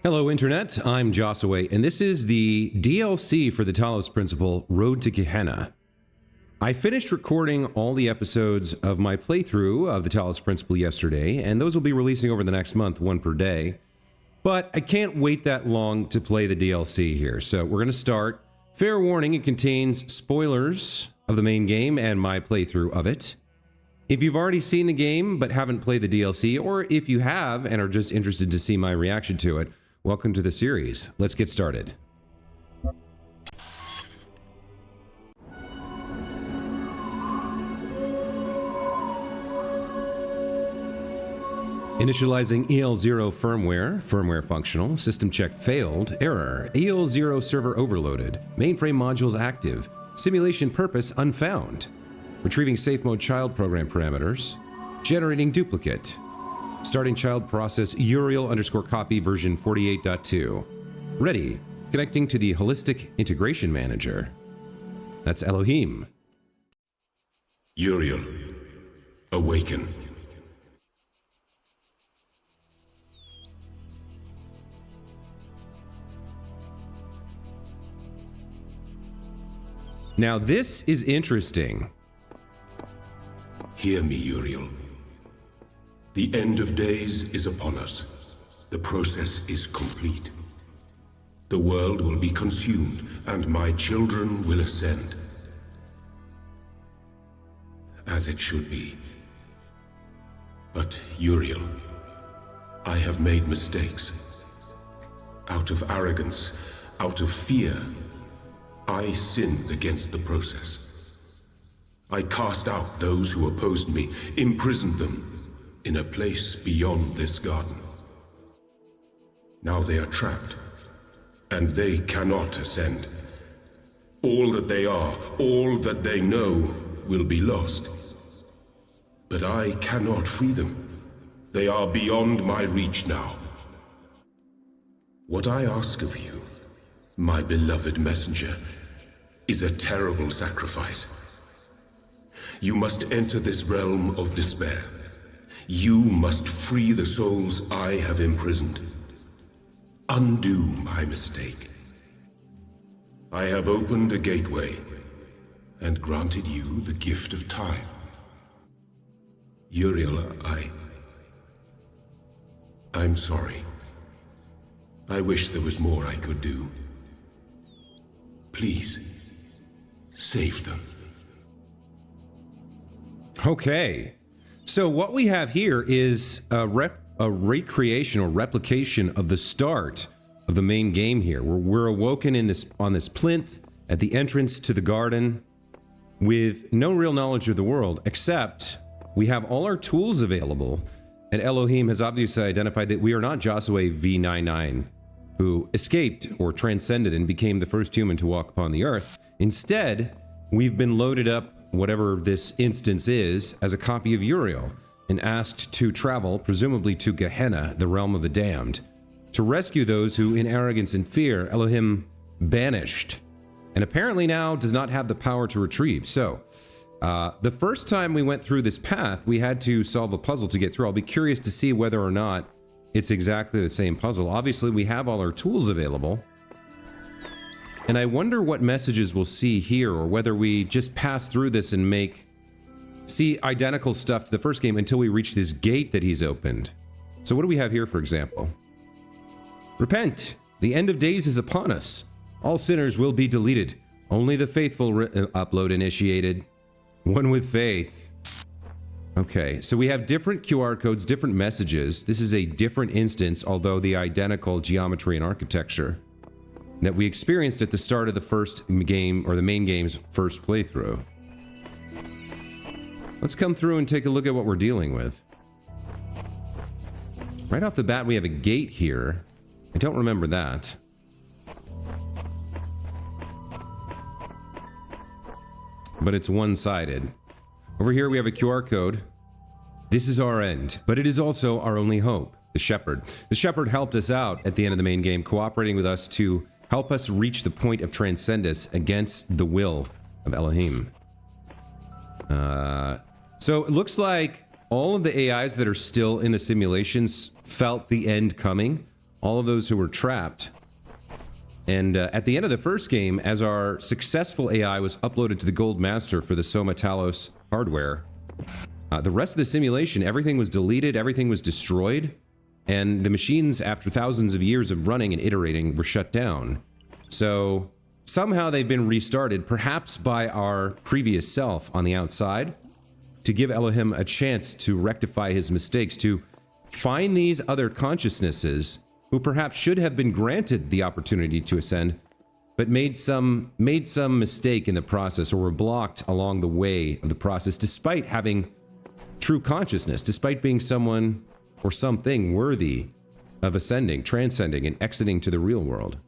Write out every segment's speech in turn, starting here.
Hello, Internet. I'm Josaway, and this is the DLC for the Talos Principle, Road to Gehenna. I finished recording all the episodes of my playthrough of the Talos Principle yesterday, and those will be releasing over the next month, one per day. But I can't wait that long to play the DLC here, so we're going to start. Fair warning, it contains spoilers of the main game and my playthrough of it. If you've already seen the game but haven't played the DLC, or if you have and are just interested to see my reaction to it, welcome to the series. Let's get started. Initializing EL0 firmware functional, system check failed, error, EL0 server overloaded, mainframe modules active, simulation purpose unfound, retrieving safe mode child program parameters, generating duplicate, starting child process Uriel _copy version 48.2. Ready. Connecting to the holistic integration manager. That's Elohim. Uriel, awaken. Now this is interesting. Hear me, Uriel. The end of days is upon us. The process is complete. The world will be consumed, and my children will ascend. As it should be. But, Uriel, I have made mistakes. Out of arrogance, out of fear, I sinned against the process. I cast out those who opposed me, imprisoned them, in a place beyond this garden. Now they are trapped, and they cannot ascend. All that they are, all that they know, will be lost. But I cannot free them. They are beyond my reach now. What I ask of you, my beloved messenger, is a terrible sacrifice. You must enter this realm of despair. You must free the souls I have imprisoned. Undo my mistake. I have opened a gateway and granted you the gift of time. Uriel, I'm sorry. I wish there was more I could do. Please, save them. Okay. So what we have here is a recreation or replication of the start of the main game here. We're awoken on this plinth at the entrance to the garden with no real knowledge of the world, except we have all our tools available, and Elohim has obviously identified that we are not Josaway V99, who escaped or transcended and became the first human to walk upon the earth. Instead, we've been loaded up, whatever this instance is, as a copy of Uriel, and asked to travel, presumably to Gehenna, the realm of the damned, to rescue those who, in arrogance and fear, Elohim banished, and apparently now does not have the power to retrieve. So, the first time we went through this path, we had to solve a puzzle to get through. I'll be curious to see whether or not it's exactly the same puzzle. Obviously, we have all our tools available. And I wonder what messages we'll see here, or whether we just pass through this and see identical stuff to the first game until we reach this gate that he's opened. So what do we have here, for example? Repent! The end of days is upon us. All sinners will be deleted. Only the faithful upload initiated. One with faith. Okay, so we have different QR codes, different messages. This is a different instance, although the identical geometry and architecture that we experienced at the start of the first game, or the main game's first playthrough. Let's come through and take a look at what we're dealing with. Right off the bat, we have a gate here. I don't remember that. But it's one-sided. Over here we have a QR code. This is our end, but it is also our only hope. The Shepherd. The Shepherd helped us out at the end of the main game, cooperating with us to help us reach the point of transcendence against the will of Elohim. So it looks like all of the AIs that are still in the simulations felt the end coming. all of those who were trapped. And at the end of the first game, as our successful AI was uploaded to the Gold Master for the Soma Talos hardware, the rest of the simulation, everything was deleted, everything was destroyed, and the machines, after thousands of years of running and iterating, were shut down. So somehow they've been restarted, perhaps by our previous self on the outside, to give Elohim a chance to rectify his mistakes, to find these other consciousnesses who perhaps should have been granted the opportunity to ascend, but made some mistake in the process, or were blocked along the way of the process, despite having true consciousness, despite being someone or something worthy of ascending, transcending, and exiting to the real world.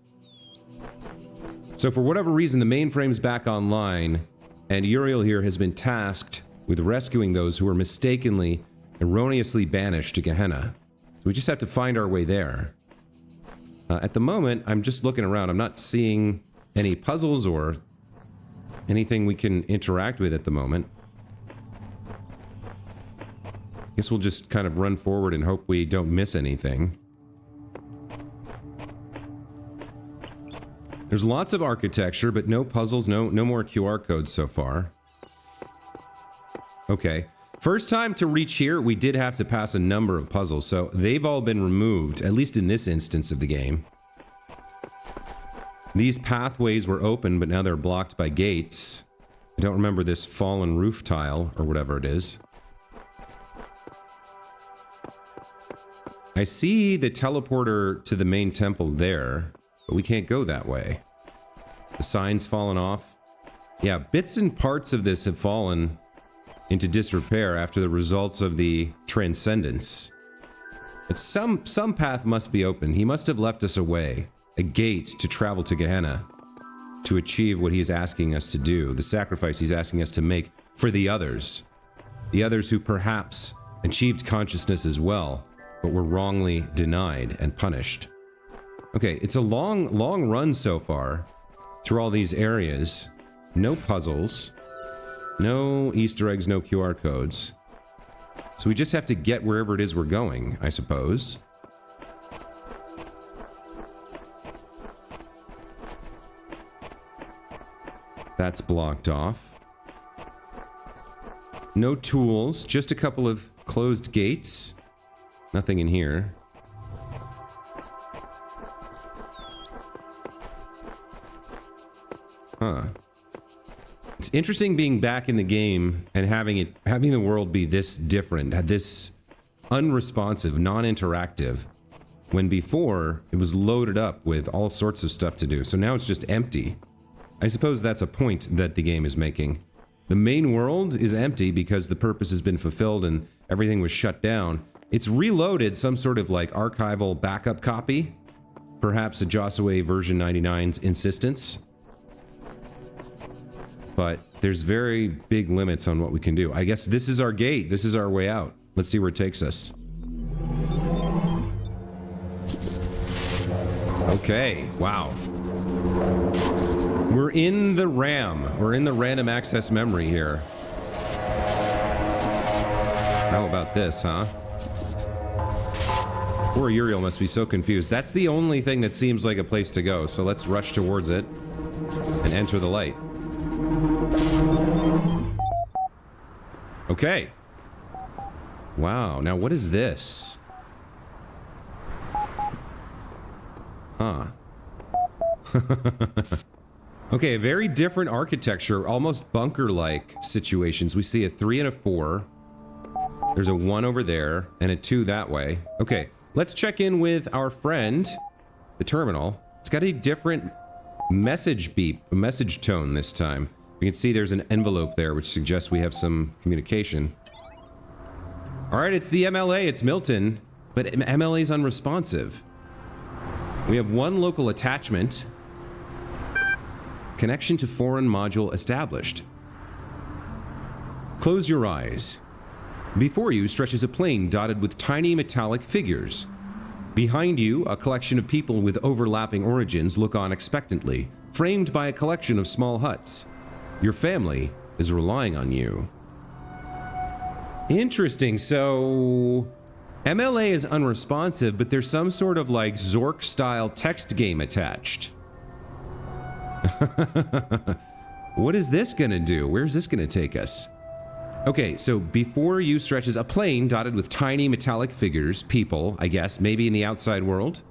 So for whatever reason, the mainframe's back online, and Uriel here has been tasked with rescuing those who were mistakenly, erroneously banished to Gehenna. So we just have to find our way there. At the moment, I'm just looking around. I'm not seeing any puzzles or anything we can interact with at the moment. Guess we'll just kind of run forward and hope we don't miss anything. There's lots of architecture, but no puzzles, no more QR codes so far. Okay. First time to reach here, we did have to pass a number of puzzles, so they've all been removed, at least in this instance of the game. These pathways were open, but now they're blocked by gates. I don't remember this fallen roof tile, or whatever it is. I see the teleporter to the main temple there, but we can't go that way. The sign's fallen off. Yeah, bits and parts of this have fallen into disrepair after the results of the transcendence. But some path must be open. He must have left us a way, a gate to travel to Gehenna, to achieve what he's asking us to do, the sacrifice he's asking us to make for the others who perhaps achieved consciousness as well, but were wrongly denied and punished. Okay, it's a long run so far through all these areas. No puzzles. No Easter eggs, no QR codes. So we just have to get wherever it is we're going, I suppose. That's blocked off. No tools, just a couple of closed gates. Nothing in here. Huh. It's interesting being back in the game and having the world be this different, this unresponsive, non-interactive, when before it was loaded up with all sorts of stuff to do. So now it's just empty. I suppose that's a point that the game is making. The main world is empty because the purpose has been fulfilled and everything was shut down. It's reloaded some sort of like archival backup copy, perhaps a Josue version 99's insistence. But there's very big limits on what we can do. I guess this is our gate. This is our way out. Let's see where it takes us. Okay, wow. We're in the RAM. We're in the random access memory here. How about this, huh? Poor Uriel must be so confused. That's the only thing that seems like a place to go, so let's rush towards it and enter the light. Okay. Wow, now what is this? Huh. Okay, a very different architecture, almost bunker-like situations. We see a 3 and a 4. There's a 1 over there, and a 2 that way. Okay, let's check in with our friend, the terminal. It's got a different message beep, a message tone this time. We can see there's an envelope there, which suggests we have some communication. Alright, it's the MLA, it's Milton, but MLA is unresponsive. We have 1 local attachment. Connection to foreign module established. Close your eyes. Before you stretches a plain dotted with tiny metallic figures. Behind you, a collection of people with overlapping origins look on expectantly, framed by a collection of small huts. Your family is relying on you. Interesting, so MLA is unresponsive, but there's some sort of like Zork-style text game attached. What is this gonna do? Where's this gonna take us? Okay, so before you stretches a plane dotted with tiny metallic figures, people, I guess, maybe in the outside world.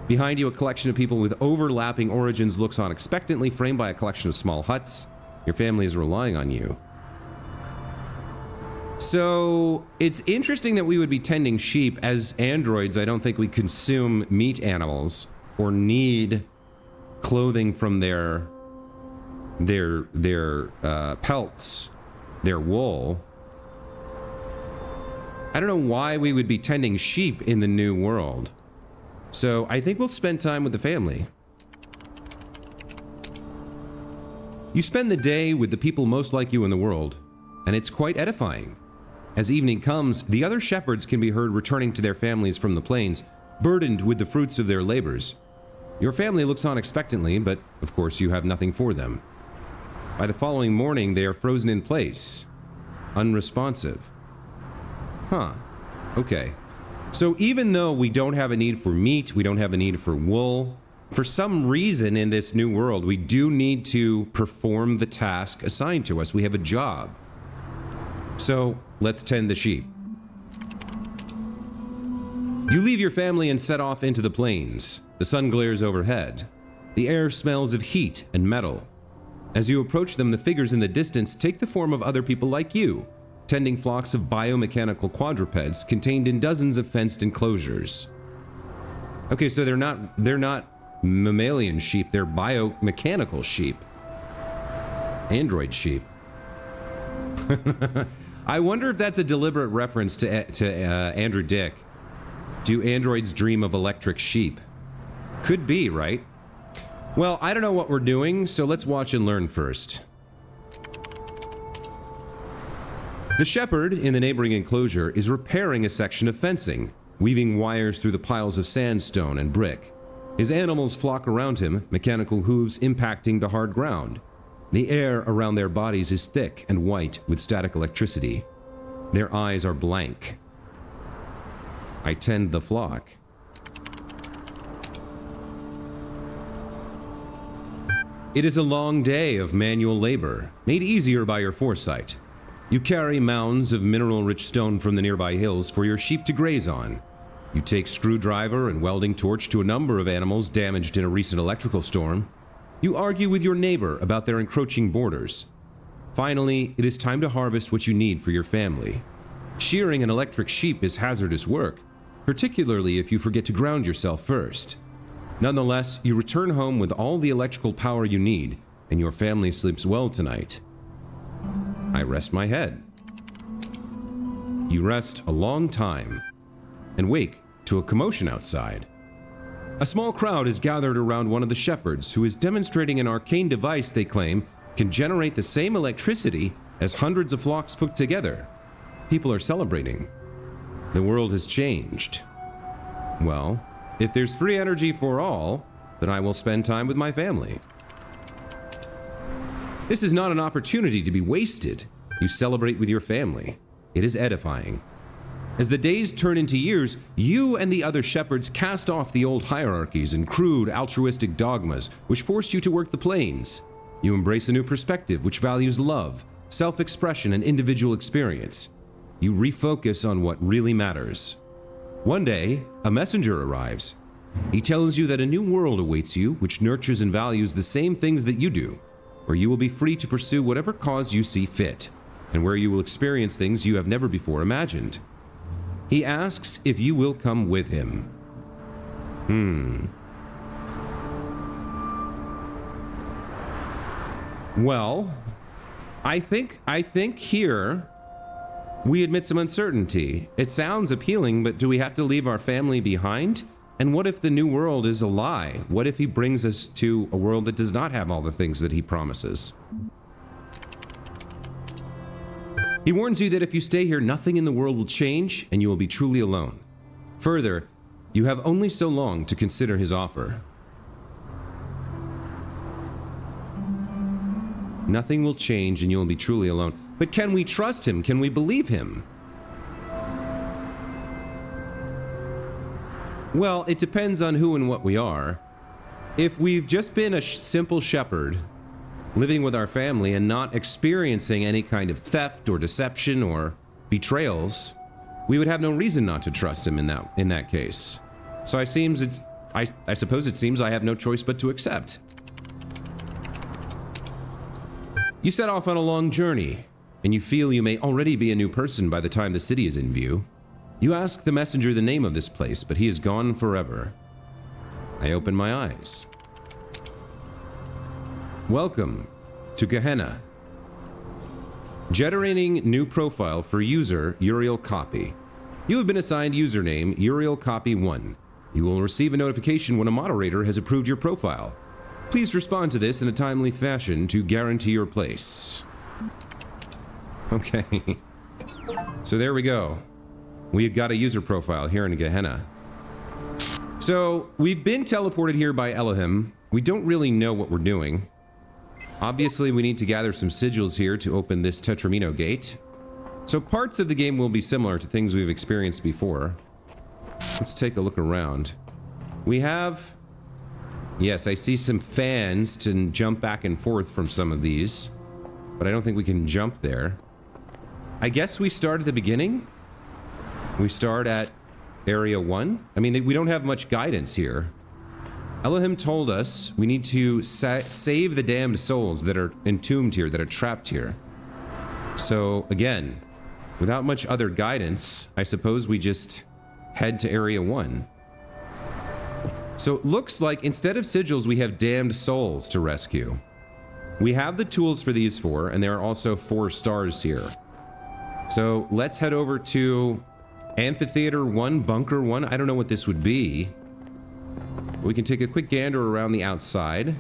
Behind you, a collection of people with overlapping origins looks on expectantly, framed by a collection of small huts. Your family is relying on you. So, it's interesting that we would be tending sheep. As androids, I don't think we consume meat animals or need clothing from their pelts, their wool. I don't know why we would be tending sheep in the new world. So I think we'll spend time with the family. You spend the day with the people most like you in the world, and it's quite edifying. As evening comes, the other shepherds can be heard returning to their families from the plains, burdened with the fruits of their labors. Your family looks on expectantly, but of course you have nothing for them. By the following morning, they are frozen in place, unresponsive. Huh. Okay. So even though we don't have a need for meat, we don't have a need for wool, for some reason in this new world, we do need to perform the task assigned to us. We have a job. So let's tend the sheep. You leave your family and set off into the plains. The sun glares overhead. The air smells of heat and metal. As you approach them, the figures in the distance take the form of other people like you, tending flocks of biomechanical quadrupeds contained in dozens of fenced enclosures. Okay, so they're not mammalian sheep, they're biomechanical sheep. Android sheep. I wonder if that's a deliberate reference to Andrew Dick. Do androids dream of electric sheep? Could be, right? Well, I don't know what we're doing, so let's watch and learn first. The shepherd in the neighboring enclosure is repairing a section of fencing, weaving wires through the piles of sandstone and brick. His animals flock around him, mechanical hooves impacting the hard ground. The air around their bodies is thick and white with static electricity. Their eyes are blank. I tend the flock. It is a long day of manual labor, made easier by your foresight. You carry mounds of mineral-rich stone from the nearby hills for your sheep to graze on. You take screwdriver and welding torch to a number of animals damaged in a recent electrical storm. You argue with your neighbor about their encroaching borders. Finally, it is time to harvest what you need for your family. Shearing an electric sheep is hazardous work, particularly if you forget to ground yourself first. Nonetheless, you return home with all the electrical power you need, and your family sleeps well tonight. I rest my head. You rest a long time, and wake to a commotion outside. A small crowd is gathered around one of the shepherds who is demonstrating an arcane device they claim can generate the same electricity as hundreds of flocks put together. People are celebrating. The world has changed. Well, if there's free energy for all, then I will spend time with my family. This is not an opportunity to be wasted. You celebrate with your family. It is edifying. As the days turn into years, you and the other shepherds cast off the old hierarchies and crude altruistic dogmas which forced you to work the plains. You embrace a new perspective which values love, self-expression, and individual experience. You refocus on what really matters. One day, a messenger arrives. He tells you that a new world awaits you which nurtures and values the same things that you do, where you will be free to pursue whatever cause you see fit, and where you will experience things you have never before imagined. He asks if you will come with him. Well, I think here we admit some uncertainty. It sounds appealing, but do we have to leave our family behind? And what if the new world is a lie? What if he brings us to a world that does not have all the things that he promises? He warns you that if you stay here, nothing in the world will change and you will be truly alone. Further, you have only so long to consider his offer. Nothing will change and you will be truly alone. But can we trust him? Can we believe him? Well, it depends on who and what we are. If we've just been a simple shepherd, living with our family and not experiencing any kind of theft or deception or betrayals, we would have no reason not to trust him in that case. So I suppose it seems I have no choice but to accept. You set off on a long journey, and you feel you may already be a new person by the time the city is in view. You ask the messenger the name of this place, but he is gone forever. I open my eyes. Welcome to Gehenna. Generating new profile for user Uriel copy. You have been assigned username Uriel copy 1. You will receive a notification when a moderator has approved your profile. Please respond to this in a timely fashion to guarantee your place. Okay. So there we go. We've got a user profile here in Gehenna. So we've been teleported here by Elohim. We don't really know what we're doing. Obviously, we need to gather some sigils here to open this Tetramino gate. So parts of the game will be similar to things we've experienced before. Let's take a look around. We have... Yes, I see some fans to jump back and forth from some of these, but I don't think we can jump there. I guess we start at the beginning? We start at Area 1? I mean, we don't have much guidance here. Elohim told us we need to save the damned souls that are entombed here, that are trapped here. So, again, without much other guidance, I suppose we just head to Area 1. So it looks like instead of sigils, we have damned souls to rescue. We have the tools for these 4, and there are also 4 stars here. So let's head over to Amphitheater 1, Bunker 1. I don't know what this would be. We can take a quick gander around the outside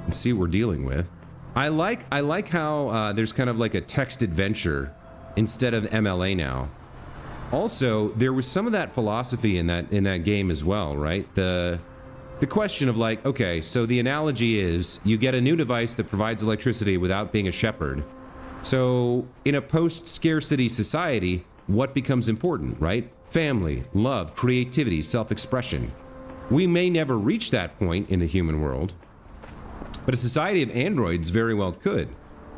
and see what we're dealing with. I like how there's kind of like a text adventure instead of MLA now. Also, there was some of that philosophy in that game as well, right? The question of like, okay, so the analogy is you get a new device that provides electricity without being a shepherd. So in a post-scarcity society, what becomes important, right? Family, love, creativity, self-expression. We may never reach that point in the human world, but a society of androids very well could.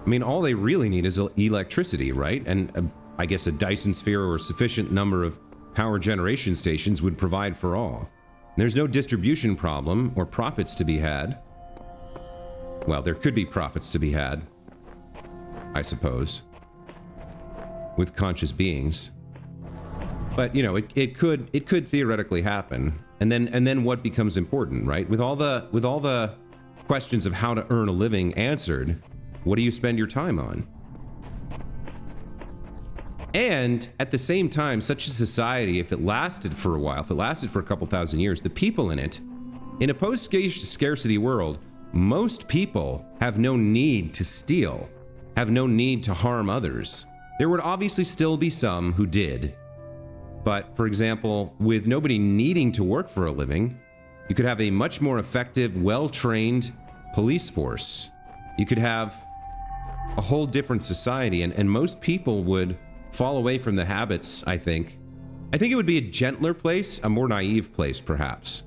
I mean, all they really need is electricity, right? And I guess a Dyson sphere or a sufficient number of power generation stations would provide for all. There's no distribution problem or profits to be had. Well, there could be profits to be had, I suppose, with conscious beings. But you know, it could theoretically happen. And then what becomes important, right? With all the questions of how to earn a living answered, what do you spend your time on? And at the same time, such a society, if it lasted for a while, if it lasted for a couple thousand years, the people in it, in a post-scarcity world, most people have no need to steal, have no need to harm others. There would obviously still be some who did. But, for example, with nobody needing to work for a living, you could have a much more effective, well-trained police force. You could have a whole different society, and most people would fall away from the habits, I think. I think it would be a gentler place, a more naive place, perhaps,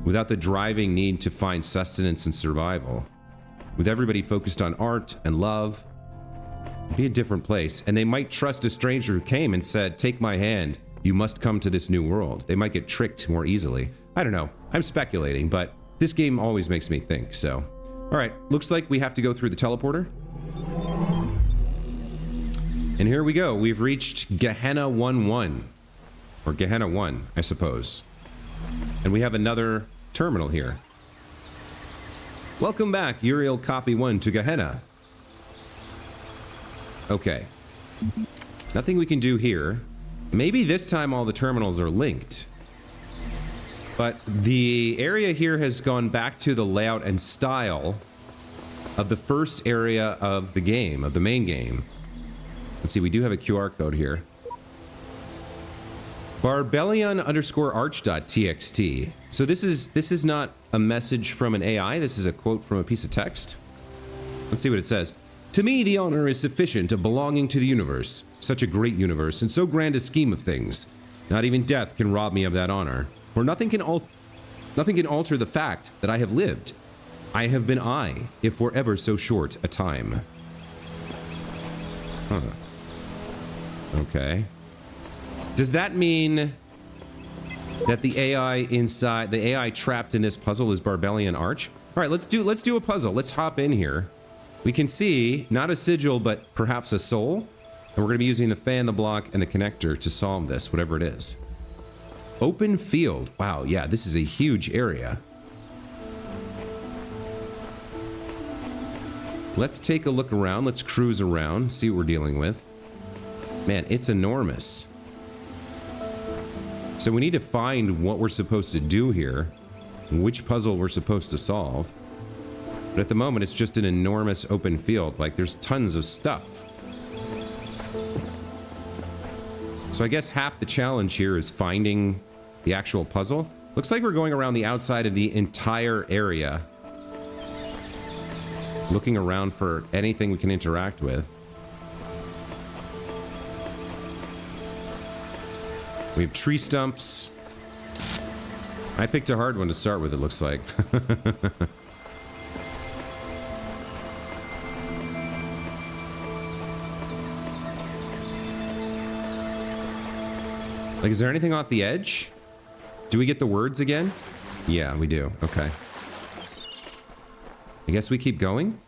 without the driving need to find sustenance and survival. With everybody focused on art and love, it'd be a different place, and they might trust a stranger who came and said, "Take my hand, you must come to this new world." They might get tricked more easily. I don't know, I'm speculating, but this game always makes me think, so. Alright, looks like we have to go through the teleporter. And here we go. We've reached Gehenna 1-1. Or Gehenna 1, I suppose. And we have another terminal here. Welcome back, Uriel Copy 1 to Gehenna. Okay. Nothing we can do here. Maybe this time all the terminals are linked. But the area here has gone back to the layout and style of the first area of the game, of the main game. Let's see, we do have a QR code here. Barbellion_arch.txt. So this is not a message from an AI, this is a quote from a piece of text. Let's see what it says. To me, the honor is sufficient of belonging to the universe, such a great universe and so grand a scheme of things. Not even death can rob me of that honor. For nothing can alter the fact that I have lived. I have been I, if for ever so short a time. Huh. Okay. Does that mean that the AI trapped in this puzzle is Barbellian Arch? All right, let's do a puzzle. Let's hop in here. We can see not a sigil, but perhaps a soul. And we're going to be using the fan, the block, and the connector to solve this, whatever it is. Open field. Wow, yeah, this is a huge area. Let's take a look around. Let's cruise around, see what we're dealing with. Man, it's enormous. So we need to find what we're supposed to do here, which puzzle we're supposed to solve. But at the moment, it's just an enormous open field. Like, there's tons of stuff. So I guess half the challenge here is finding the actual puzzle. Looks like we're going around the outside of the entire area, looking around for anything we can interact with. We have tree stumps. I picked a hard one to start with, it looks like. Like, is there anything off the edge? Do we get the words again? Yeah, we do. Okay. I guess we keep going?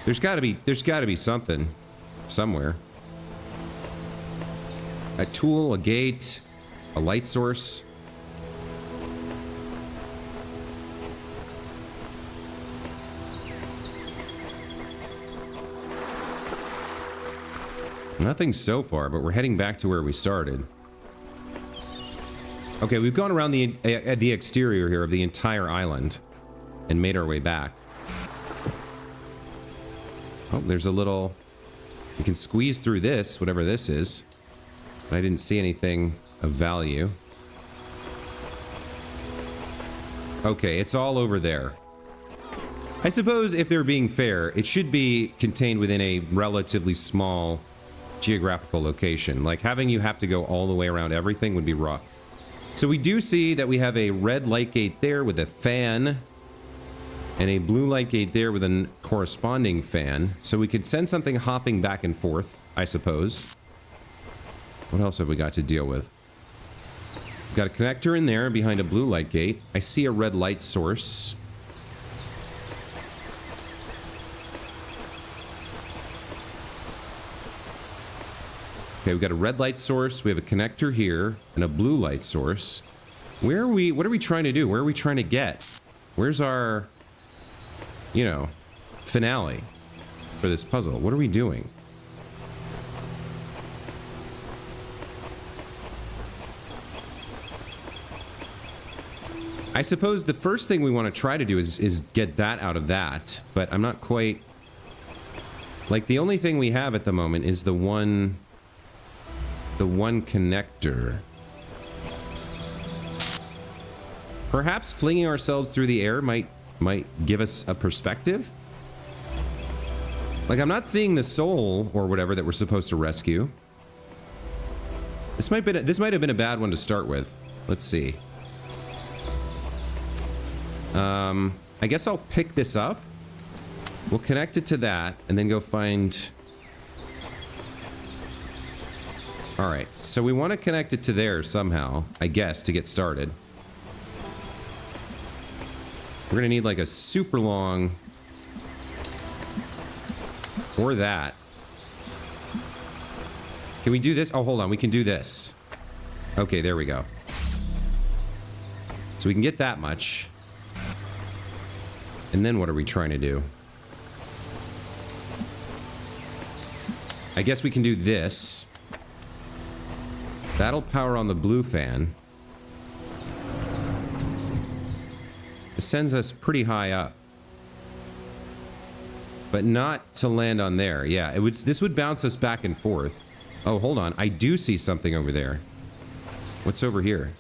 There's gotta be something somewhere. A tool, a gate, a light source. Nothing so far, but we're heading back to where we started. Okay, we've gone around the exterior here of the entire island and made our way back. Oh, there's a little... We can squeeze through this, whatever this is. But I didn't see anything of value. Okay, it's all over there. I suppose if they're being fair, it should be contained within a relatively small geographical location. Like, having you have to go all the way around everything would be rough. So we do see that we have a red light gate there with a fan, and a blue light gate there with a corresponding fan. So we could send something hopping back and forth, I suppose. What else have we got to deal with? We've got a connector in there behind a blue light gate. I see a red light source. Okay, we've got a red light source, we have a connector here, and a blue light source. What are we trying to do? Where are we trying to get? Where's our, you know, finale for this puzzle? What are we doing? I suppose the first thing we want to try to do is get that out of that, but I'm not quite... Like, the only thing we have at the moment is the one connector. Perhaps flinging ourselves through the air might give us a perspective. Like, I'm not seeing the soul or whatever that we're supposed to rescue. This might have been a bad one to start with. Let's see. I guess I'll pick this up. We'll connect it to that and then go find... Alright, so we want to connect it to there somehow, I guess, to get started. We're going to need like a super long... Or that. Can we do this? Oh, hold on, we can do this. Okay, there we go. So we can get that much. And then what are we trying to do? I guess we can do this. That'll power on the blue fan. It sends us pretty high up. But not to land on there. Yeah, this would bounce us back and forth. Oh, hold on. I do see something over there. What's over here?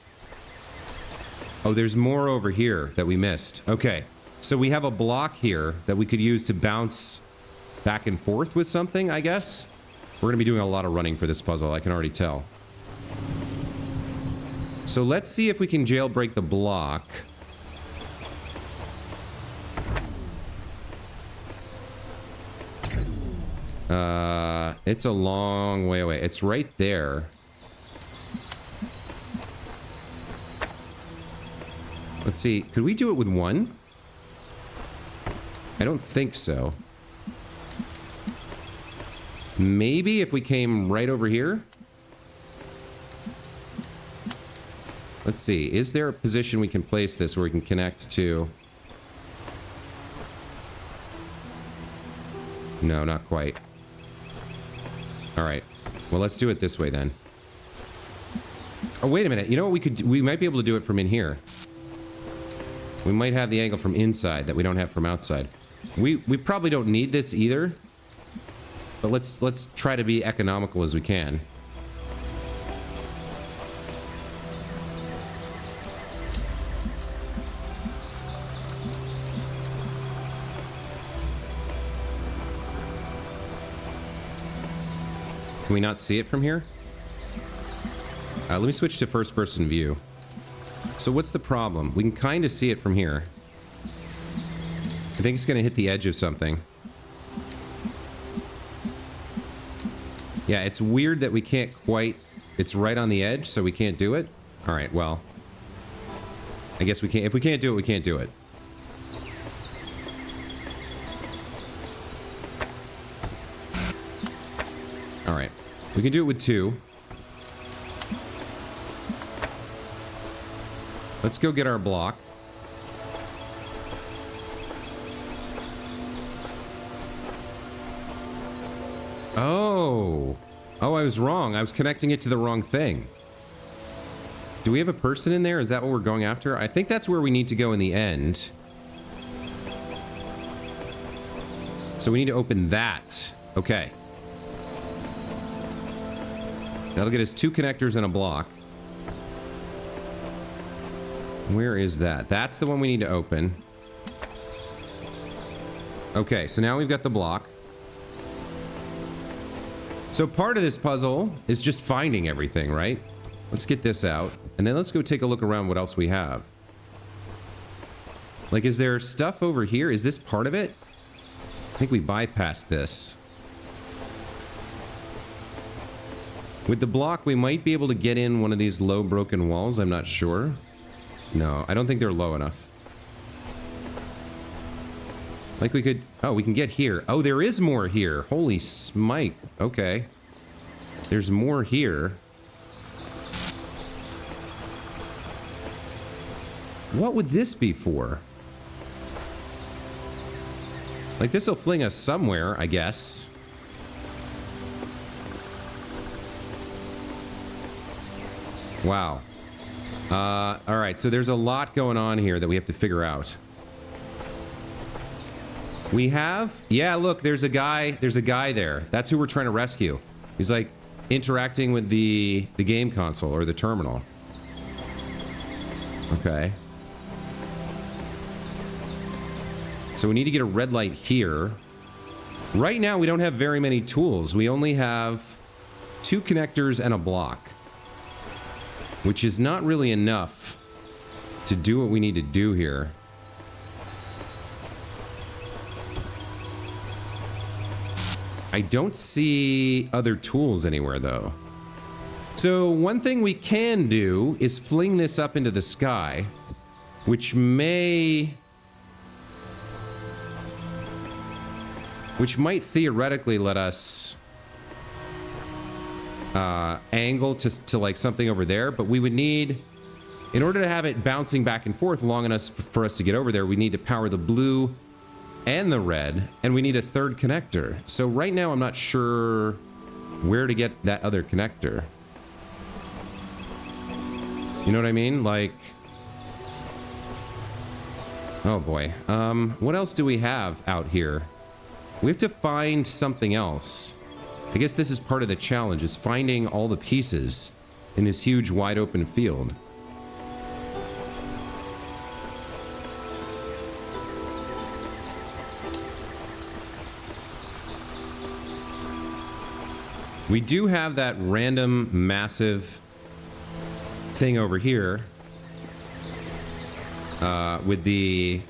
Oh, there's more over here that we missed. Okay. So we have a block here that we could use to bounce back and forth with something, I guess. We're going to be doing a lot of running for this puzzle, I can already tell. So let's see if we can jailbreak the block. It's a long way away. It's right there. Let's see. Could we do it with one? I don't think so. Maybe if we came right over here? Let's see. Is there a position we can place this where we can connect to? No, not quite. Alright. Well, let's do it this way then. Oh, wait a minute. You know what we could do? We might be able to do it from in here. We might have the angle from inside that we don't have from outside. We probably don't need this either. But let's try to be economical as we can. Can we not see it from here? Let me switch to first-person view. So what's the problem? We can kind of see it from here. I think it's going to hit the edge of something. Yeah, it's weird that we can't quite... It's right on the edge, so we can't do it? Alright, well. I guess we can't... If we can't do it, we can't do it. Alright. We can do it with two. Let's go get our block. Oh. Oh, I was wrong. I was connecting it to the wrong thing. Do we have a person in there? Is that what we're going after? I think that's where we need to go in the end. So we need to open that. Okay. That'll get us two connectors and a block. Where is that? That's the one we need to open. Okay, so now we've got the block. So part of this puzzle is just finding everything, right? Let's get this out. And then let's go take a look around what else we have. Like, is there stuff over here? Is this part of it? I think we bypassed this. With the block, we might be able to get in one of these low broken walls. I'm not sure. No, I don't think they're low enough. Like we could... Oh, we can get here. Oh, there is more here. Holy smite. Okay. There's more here. What would this be for? Like, this will fling us somewhere, I guess. Wow. Alright, so there's a lot going on here that we have to figure out. We have... Yeah, look, there's a guy there. That's who we're trying to rescue. He's, like, interacting with the game console, or the terminal. Okay. So we need to get a red light here. Right now, we don't have very many tools. We only have two connectors and a block. Which is not really enough to do what we need to do here. I don't see other tools anywhere, though. So one thing we can do is fling this up into the sky, which might theoretically let us angle to like something over there, but we would need, in order to have it bouncing back and forth long enough for us to get over there, we need to power the blue and the red, and we need a third connector. So right now I'm not sure where to get that other connector. You know what I mean? Like, oh boy. What else do we have out here? We have to find something else. I guess this is part of the challenge, is finding all the pieces in this huge wide open field. We do have that random massive thing over here with the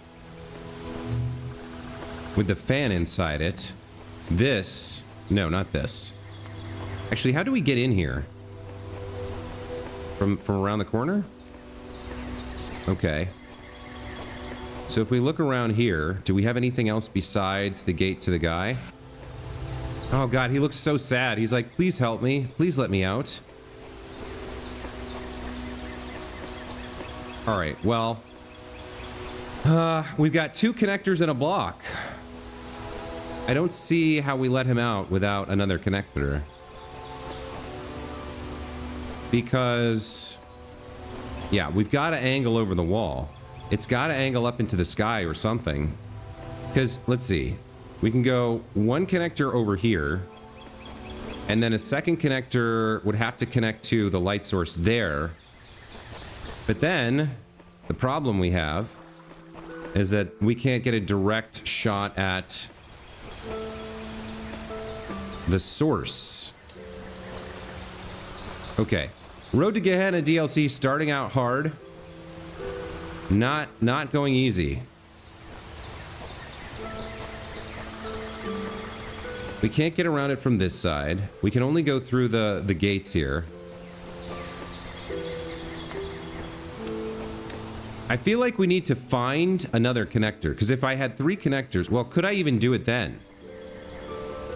fan inside it. This, no, not this. Actually, how do we get in here? From around the corner? Okay. So if we look around here, do we have anything else besides the gate to the guy? Oh god, he looks so sad. He's like, please help me. Please let me out. Alright, well. We've got 2 connectors and a block. I don't see how we let him out without another connector. Because... yeah, we've got to angle over the wall. It's got to angle up into the sky or something. Because, let's see. We can go 1 connector over here. And then a second connector would have to connect to the light source there. But then, the problem we have is that we can't get a direct shot at the source. Okay. Road to Gehenna DLC starting out hard. Not going easy. We can't get around it from this side. We can only go through the gates here. I feel like we need to find another connector, because if I had 3 connectors, well, could I even do it then?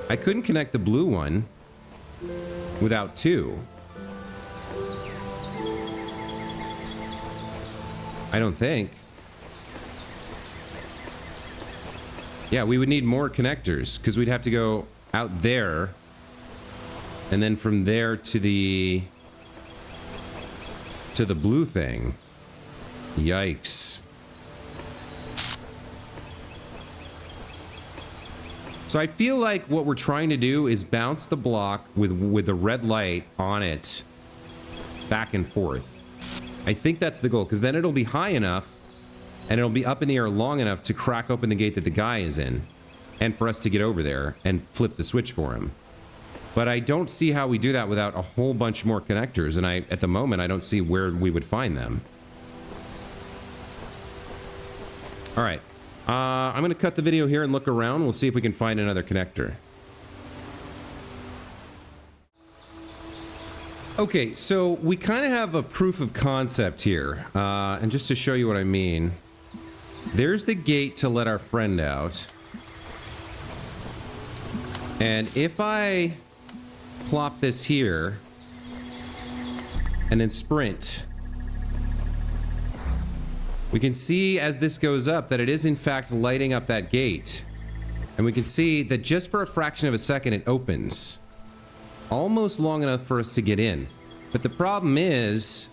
I couldn't connect the blue one without 2. I don't think. Yeah, we would need more connectors, because we'd have to go out there, and then from there to the blue thing. Yikes. So I feel like what we're trying to do is bounce the block with the red light on it back and forth. I think that's the goal, because then it'll be high enough and it'll be up in the air long enough to crack open the gate that the guy is in, and for us to get over there and flip the switch for him. But I don't see how we do that without a whole bunch more connectors, and at the moment I don't see where we would find them. Alright, I'm going to cut the video here and look around. We'll see if we can find another connector. Okay, so we kind of have a proof of concept here, and just to show you what I mean, there's the gate to let our friend out, and if I plop this here and then sprint, we can see as this goes up that it is in fact lighting up that gate, and we can see that just for a fraction of a second it opens. Almost long enough for us to get in. But the problem is,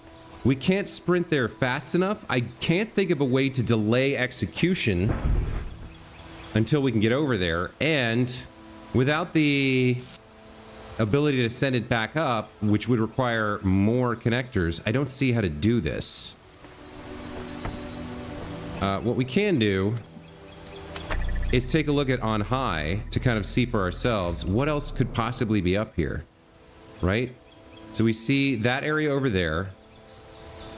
we can't sprint there fast enough. I can't think of a way to delay execution until we can get over there. And without the ability to send it back up, which would require more connectors, I don't see how to do this. What we can do is take a look at on high to kind of see for ourselves what else could possibly be up here, right? So we see that area over there,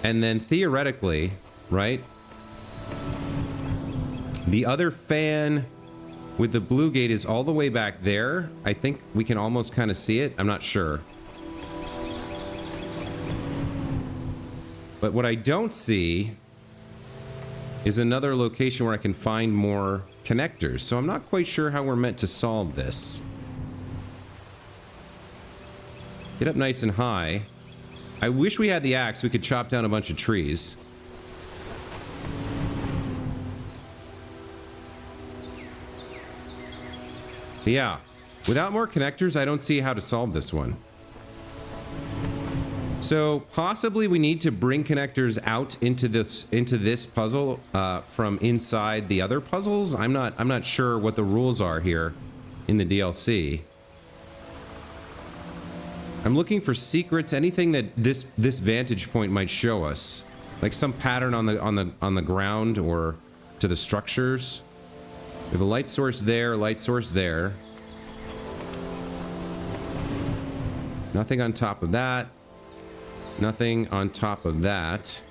and then theoretically, right, the other fan with the blue gate is all the way back there. I think we can almost kind of see it. I'm not sure. But what I don't see is another location where I can find more connectors. So I'm not quite sure how we're meant to solve this. Get up nice and high. I wish we had the axe. We could chop down a bunch of trees. But yeah, without more connectors, I don't see how to solve this one. So possibly we need to bring connectors out into this puzzle from inside the other puzzles. I'm not sure what the rules are here in the DLC. I'm looking for secrets, anything that this vantage point might show us, like some pattern on the ground or to the structures. We have a light source there, light source there. Nothing on top of that. Nothing on top of that.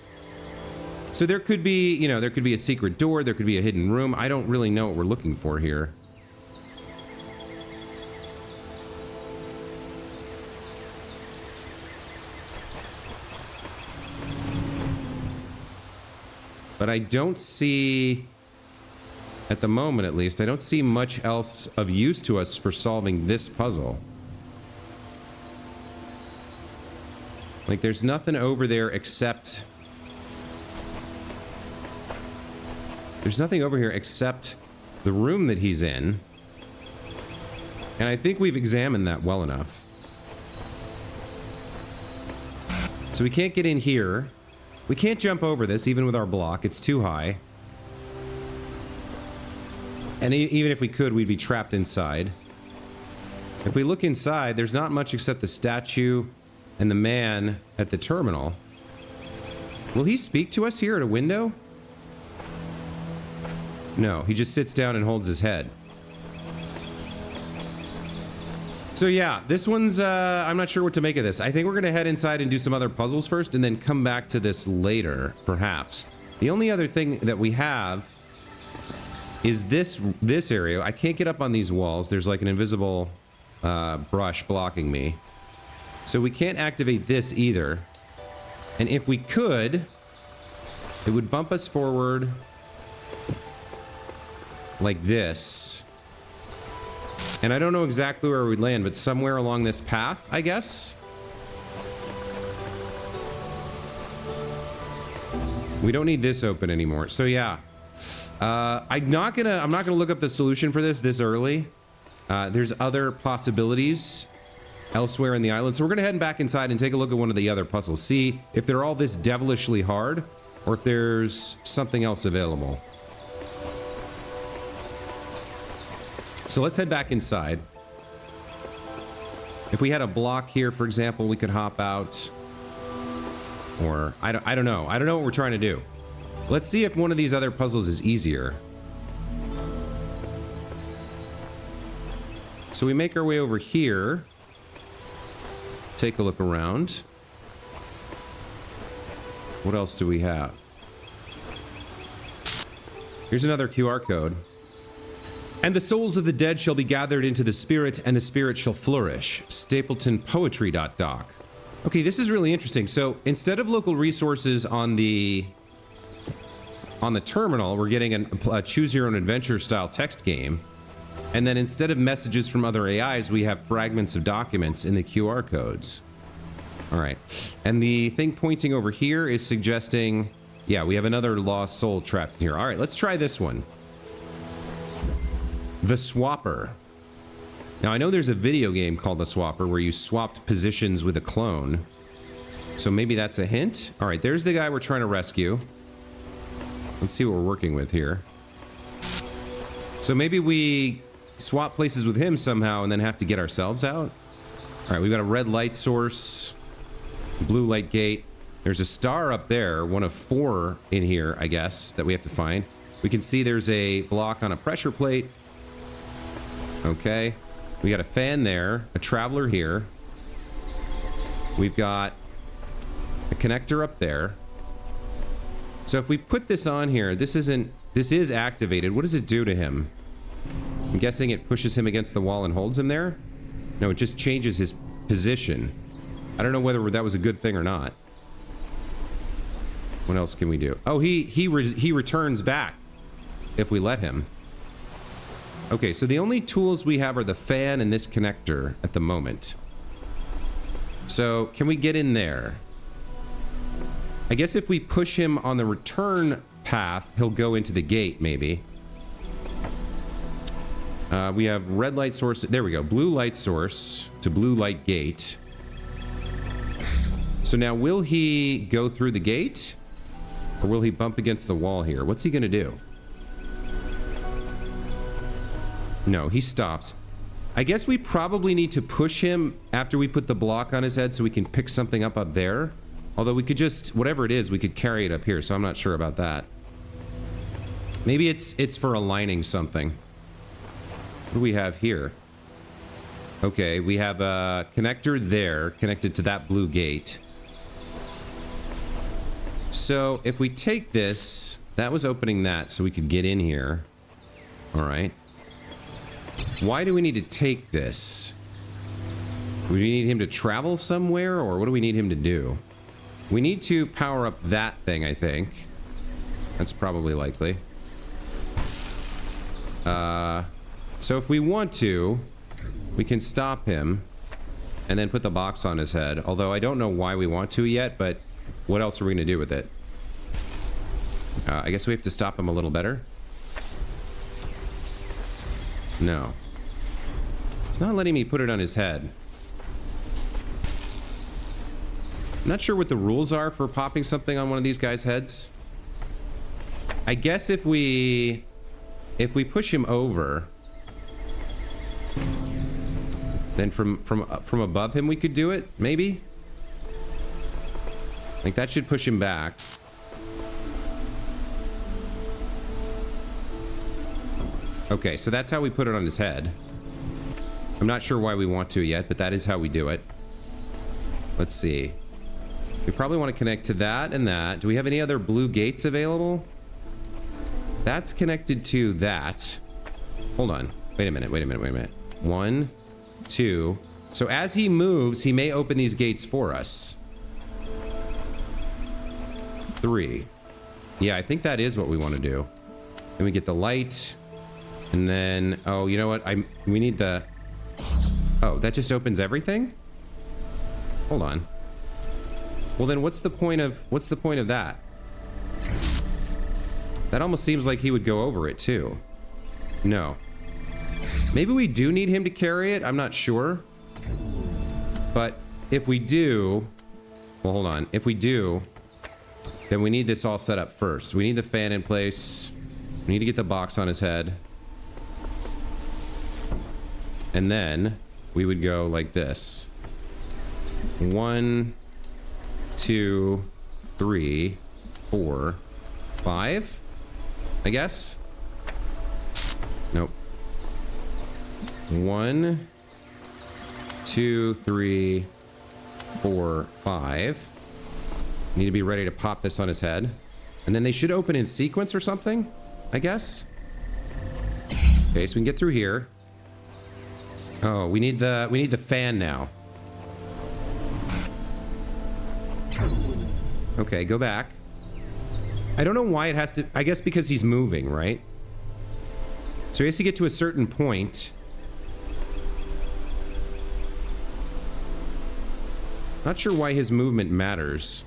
So there could be, you know, there could be a secret door. There could be a hidden room. I don't really know what we're looking for here. But I don't see, at the moment at least, I don't see much else of use to us for solving this puzzle. Like, there's nothing over there except... There's nothing over here except the room that he's in. And I think we've examined that well enough. So we can't get in here. We can't jump over this, even with our block. It's too high. And even if we could, we'd be trapped inside. If we look inside, there's not much except the statue and the man at the terminal. Will he speak to us here at a window? No, he just sits down and holds his head. So yeah, this one's, I'm not sure what to make of this. I think we're going to head inside and do some other puzzles first and then come back to this later, perhaps. The only other thing that we have is this area. I can't get up on these walls. There's like an invisible brush blocking me. So we can't activate this either. And if we could, it would bump us forward like this. And I don't know exactly where we'd land, but somewhere along this path, I guess. We don't need this open anymore. So yeah, I'm not gonna look up the solution for this early. There's other possibilities elsewhere in the island. So we're gonna head back inside and take a look at one of the other puzzles. See if they're all this devilishly hard or if there's something else available. So let's head back inside. If we had a block here, for example, we could hop out. Or, I don't know. I don't know what we're trying to do. Let's see if one of these other puzzles is easier. So we make our way over here. Take a look around. What else do we have? Here's another QR code. And the souls of the dead shall be gathered into the spirit, and the spirit shall flourish. StapletonPoetry.doc. Okay, this is really interesting. So instead of local resources on the terminal, we're getting a choose your own adventure style text game. And then instead of messages from other AIs, we have fragments of documents in the QR codes. All right. And the thing pointing over here is suggesting, yeah, we have another lost soul trapped here. All right, let's try this one. The Swapper. Now, I know there's a video game called The Swapper where you swapped positions with a clone. So maybe that's a hint. All right, there's the guy we're trying to rescue. Let's see what we're working with here. So maybe we swap places with him somehow and then have to get ourselves out. All right, we've got a red light source, blue light gate. There's a star up there, one of 4 in here, I guess, that we have to find. We can see there's a block on a pressure plate. Okay. We got a fan there, a traveler here. We've got a connector up there. So if we put this on here, this is activated. What does it do to him? I'm guessing it pushes him against the wall and holds him there? No, it just changes his position. I don't know whether that was a good thing or not. What else can we do? Oh, he returns back if we let him. Okay, so the only tools we have are the fan and this connector at the moment. So, can we get in there? I guess if we push him on the return path, he'll go into the gate, maybe. We have red light source. There we go. Blue light source to blue light gate. So now, will he go through the gate? Or will he bump against the wall here? What's he going to do? No, he stops. I guess we probably need to push him after we put the block on his head so we can pick something up there. Although we could just, whatever it is, we could carry it up here, so I'm not sure about that. Maybe it's for aligning something. What do we have here? Okay, we have a connector there connected to that blue gate. So if we take this, that was opening that so we could get in here. All right. Why do we need to take this? Do we need him to travel somewhere, or what do we need him to do? We need to power up that thing, I think. That's probably likely. So if we want to, we can stop him and then put the box on his head. Although I don't know why we want to yet, but what else are we going to do with it? I guess we have to stop him a little better. No. It's not letting me put it on his head. I'm not sure what the rules are for popping something on one of these guys' heads. I guess if we push him over, then from above him we could do it, maybe? Like that should push him back. Okay, so that's how we put it on his head. I'm not sure why we want to yet, but that is how we do it. Let's see. We probably want to connect to that and that. Do we have any other blue gates available? That's connected to that. Hold on. Wait a minute. 1, 2. So as he moves, he may open these gates for us. 3. Yeah, I think that is what we want to do. Then we get the light. And then, oh, you know what? We need the... Oh, that just opens everything? Hold on. Well, then what's the point of that? That almost seems like he would go over it too. No. Maybe we do need him to carry it. I'm not sure. But if we do... Well, hold on. If we do, then we need this all set up first. We need the fan in place. We need to get the box on his head. And then we would go like this. 1, 2, 3, 4, 5, I guess. Nope. 1, 2, 3, 4, 5. Need to be ready to pop this on his head. And then they should open in sequence or something, I guess. Okay, so we can get through here. Oh, we need the fan now. Okay, go back. I don't know why it has to... I guess because he's moving, right? So he has to get to a certain point. Not sure why his movement matters.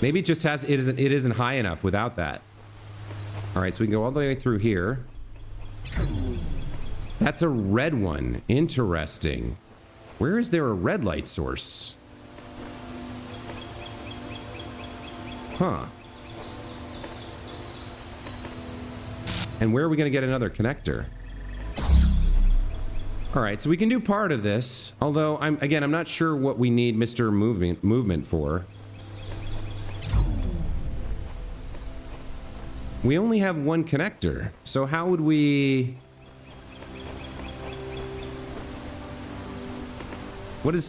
Maybe it just has... It isn't high enough without that. Alright, so we can go all the way through here. That's a red one. Interesting. Where is there a red light source? Huh. And where are we going to get another connector? Alright, so we can do part of this. Although, I'm not sure what we need Mr. Movement for. We only have one connector. So how would we...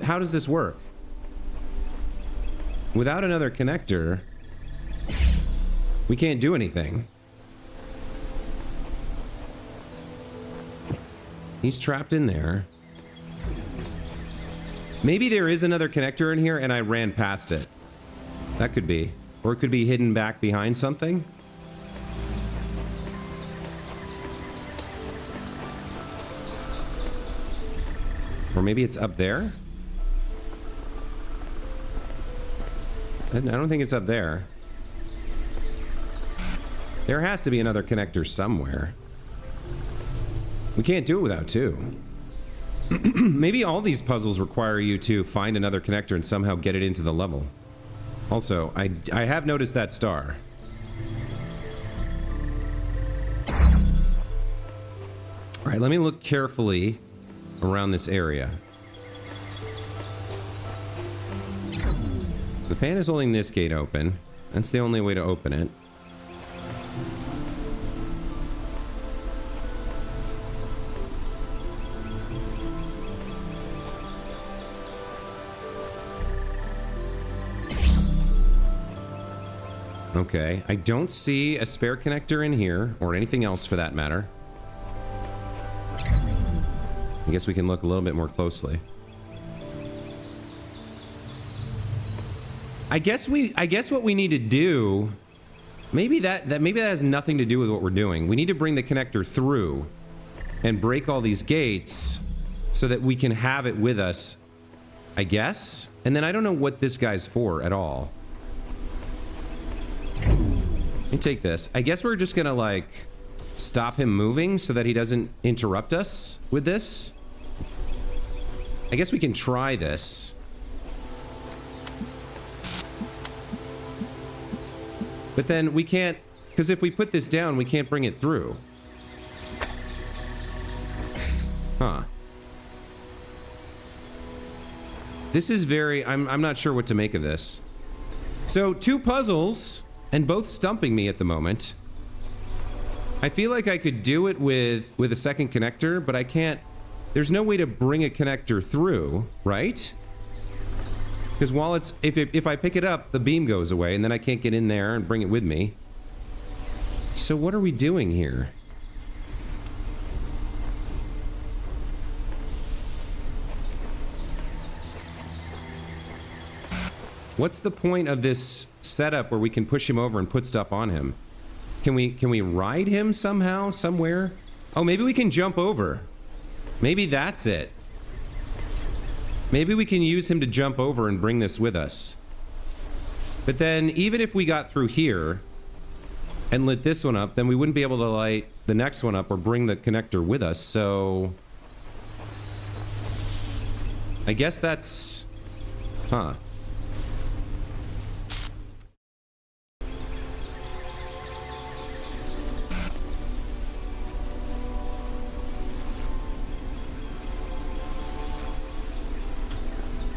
How does this work? Without another connector, we can't do anything. He's trapped in there. Maybe there is another connector in here and I ran past it. That could be. Or it could be hidden back behind something. Or maybe it's up there? I don't think it's up there. There has to be another connector somewhere. We can't do it without two. Maybe all these puzzles require you to find another connector and somehow get it into the level. Also, I have noticed that star. Alright, let me look carefully around this area. The fan is holding this gate open. That's the only way to open it. Okay, I don't see a spare connector in here, or anything else for that matter. I guess we can look a little bit more closely. I guess what we need to do, maybe that has nothing to do with what we're doing. We need to bring the connector through and break all these gates so that we can have it with us, I guess. And then I don't know what this guy's for at all. Let me take this. I guess we're just gonna like stop him moving so that he doesn't interrupt us with this. I guess we can try this. But then we can't, because if we put this down, we can't bring it through. Huh. This is very, I'm not sure what to make of this. So 2 puzzles, and both stumping me at the moment. I feel like I could do it with a second connector, but I can't, there's no way to bring a connector through, right? Because while it's, if I pick it up, the beam goes away, and then I can't get in there and bring it with me. So what are we doing here? What's the point of this setup where we can push him over and put stuff on him? Can we ride him somehow, somewhere? Oh, maybe we can jump over. Maybe that's it. Maybe we can use him to jump over and bring this with us. But then, even if we got through here and lit this one up, then we wouldn't be able to light the next one up or bring the connector with us, so... I guess that's... Huh.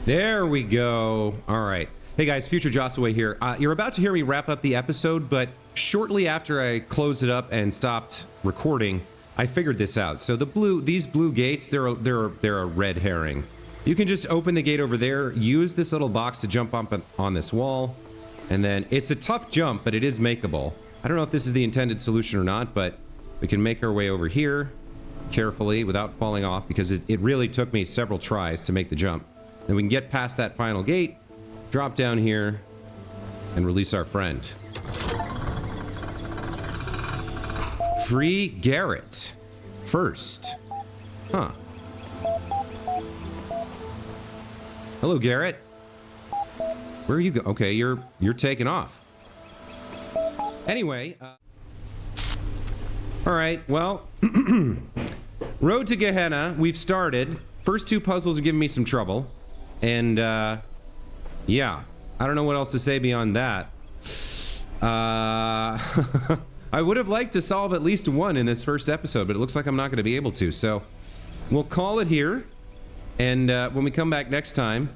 There we go. All right. Hey guys, Future Jossaway here. You're about to hear me wrap up the episode, but shortly after I closed it up and stopped recording, I figured this out. So these blue gates, they're a red herring. You can just open the gate over there, use this little box to jump up on this wall, and then it's a tough jump, but it is makeable. I don't know if this is the intended solution or not, but we can make our way over here carefully without falling off, because it really took me several tries to make the jump. Then we can get past that final gate, drop down here, and release our friend. Free Garrett first. Huh. Hello, Garrett. Where are you go? Okay, you're taking off. Anyway, all right, well, Road to Gehenna, we've started. First 2 puzzles are giving me some trouble. And, yeah, I don't know what else to say beyond that. I would have liked to solve at least one in this first episode, but it looks like I'm not going to be able to. So we'll call it here. And when we come back next time,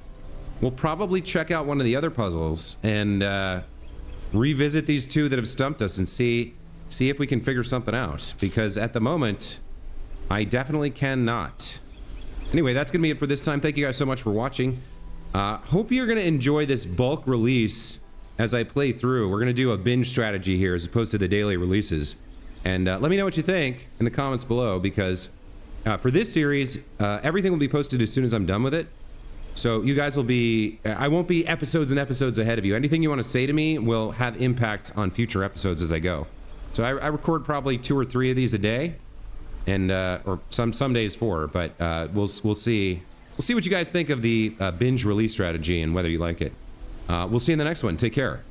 we'll probably check out one of the other puzzles and revisit these 2 that have stumped us and see if we can figure something out. Because at the moment, I definitely cannot. Anyway, that's going to be it for this time. Thank you guys so much for watching. Hope you're going to enjoy this bulk release as I play through. We're going to do a binge strategy here as opposed to the daily releases. And let me know what you think in the comments below, because for this series, everything will be posted as soon as I'm done with it. So you guys will be... I won't be episodes and episodes ahead of you. Anything you want to say to me will have impact on future episodes as I go. So I record probably 2 or 3 of these a day. And or some days 4, but we'll see what you guys think of the binge release strategy and whether you like it. We'll see you in the next one. Take care.